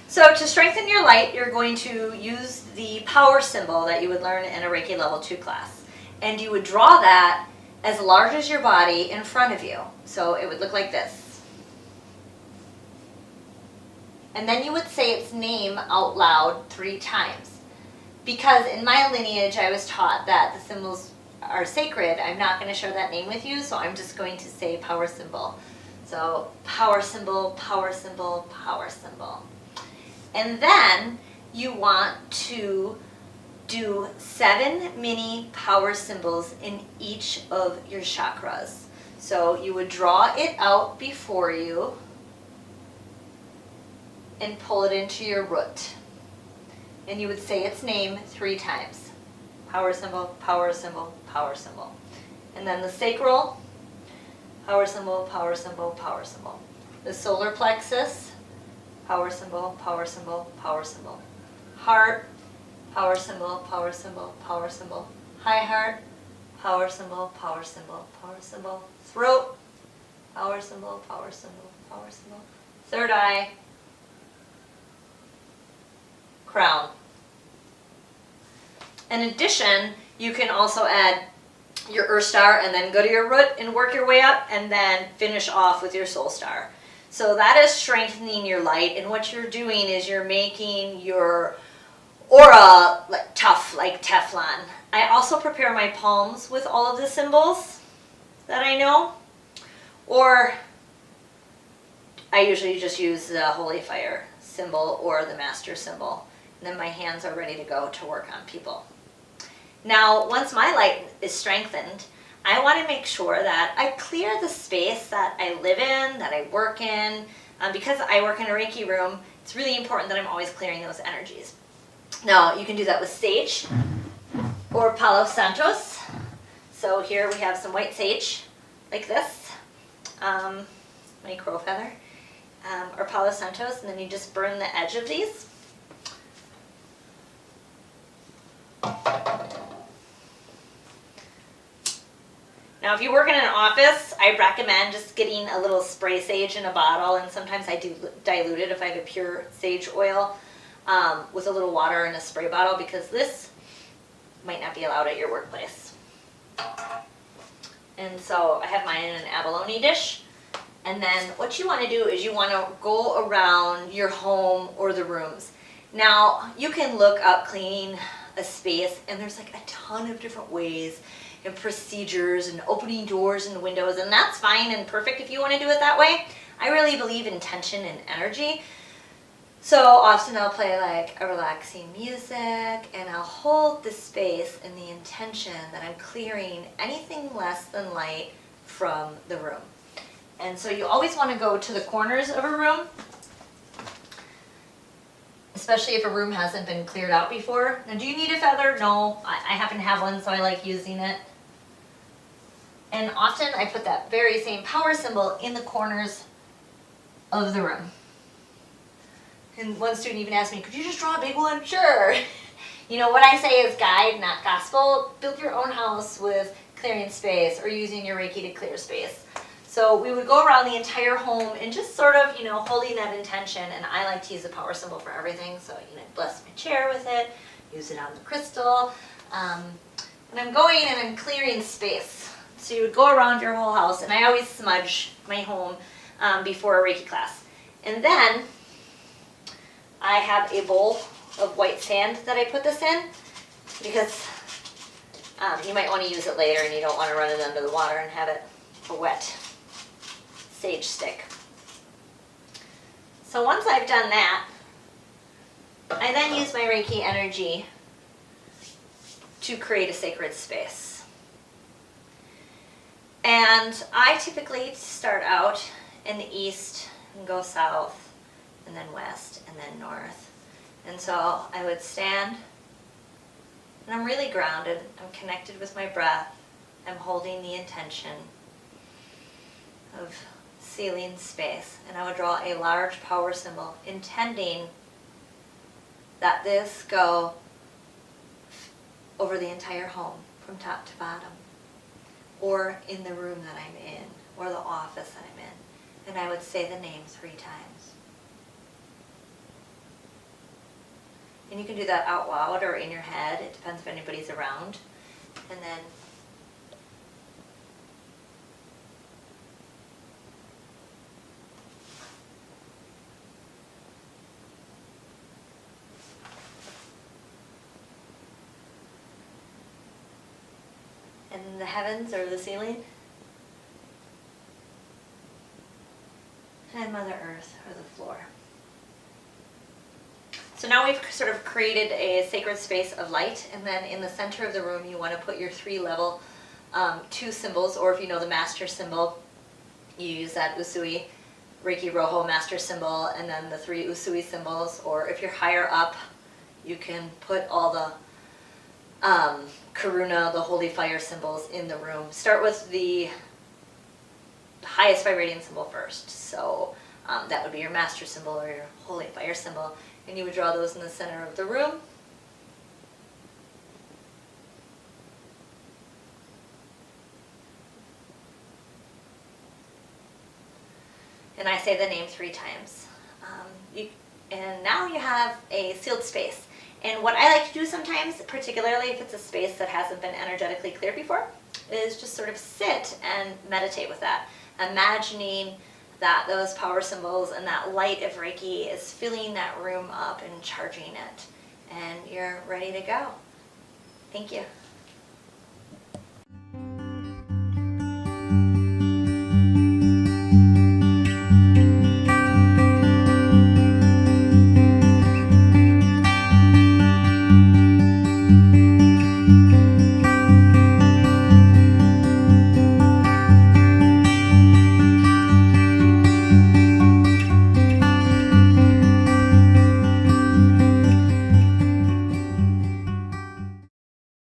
So to strengthen your light, you're going to use the power symbol that you would learn in a Reiki Level 2 class. And you would draw that as large as your body in front of you. So it would look like this. And then you would say its name out loud 3 times. Because in my lineage, I was taught that the symbols are sacred. I'm not going to share that name with you, so I'm just going to say power symbol. So power symbol, power symbol, power symbol. And then you want to do 7 mini power symbols in each of your chakras. So you would draw it out before you and pull it into your root. And you would say its name 3 times. Power symbol, power symbol, power symbol. And then the sacral, power symbol, power symbol, power symbol. The solar plexus, power symbol, power symbol, power symbol. Heart, power symbol, power symbol, power symbol. High heart, power symbol, power symbol, power symbol. Throat, power symbol, power symbol, power symbol. Third eye, crown. In addition, you can also add your earth star and then go to your root and work your way up and then finish off with your soul star. So that is strengthening your light, and what you're doing is you're making your aura tough, like Teflon. I also prepare my palms with all of the symbols that I know, or I usually just use the holy fire symbol or the master symbol, and then my hands are ready to go to work on people. Now, once my light is strengthened, I want to make sure that I clear the space that I live in, that I work in. Because I work in a Reiki room, it's really important that I'm always clearing those energies. Now, you can do that with sage or Palo Santos. So here we have some white sage, like this, my crow feather, or Palo Santos, and then you just burn the edge of these. Now, if you work in an office, I recommend just getting a little spray sage in a bottle, and sometimes I do dilute it if I have a pure sage oil with a little water in a spray bottle, because this might not be allowed at your workplace. And so I have mine in an abalone dish. And then what you want to do is you want to go around your home or the rooms. Now, you can look up cleaning a space, and there's like a ton of different ways and procedures and opening doors and windows, and that's fine and perfect if you want to do it that way. I really believe in tension and energy. So often I'll play like a relaxing music, and I'll hold the space in the intention that I'm clearing anything less than light from the room. And so you always want to go to the corners of a room, especially if a room hasn't been cleared out before. Now, do you need a feather? No, I happen to have one, so I like using it. And often I put that very same power symbol in the corners of the room. And one student even asked me, could you just draw a big one? Sure. You know, what I say is guide, not gospel. Build your own house with clearing space or using your Reiki to clear space. So we would go around the entire home and just sort of, you know, holding that intention. And I like to use a power symbol for everything. So, you know, bless my chair with it, use it on the crystal. And I'm going and I'm clearing space. So you would go around your whole house, and I always smudge my home before a Reiki class. And then I have a bowl of white sand that I put this in, because you might want to use it later and you don't want to run it under the water and have it a wet sage stick. So once I've done that, I then use my Reiki energy to create a sacred space. And I typically start out in the east and go south, and then west, and then north. And so I would stand, and I'm really grounded. I'm connected with my breath. I'm holding the intention of sealing space. And I would draw a large power symbol, intending that this go over the entire home from top to bottom. or in the room that I'm in, or the office that I'm in. And I would say the name 3 times. And you can do that out loud or in your head. It depends if anybody's around. And then and the heavens or the ceiling. And Mother Earth or the floor. So now we've sort of created a sacred space of light, and then in the center of the room you want to put your 3 level 2 symbols, or if you know the master symbol, you use that Usui Reiki Rojo master symbol, and then the 3 Usui symbols, or if you're higher up, you can put all the Karuna, the holy fire symbols in the room. Start with the highest vibrating symbol first. So that would be your master symbol or your holy fire symbol. And you would draw those in the center of the room. And I say the name 3 times. And now you have a sealed space. And what I like to do sometimes, particularly if it's a space that hasn't been energetically cleared before, is just sort of sit and meditate with that, imagining that those power symbols and that light of Reiki is filling that room up and charging it. And you're ready to go. Thank you.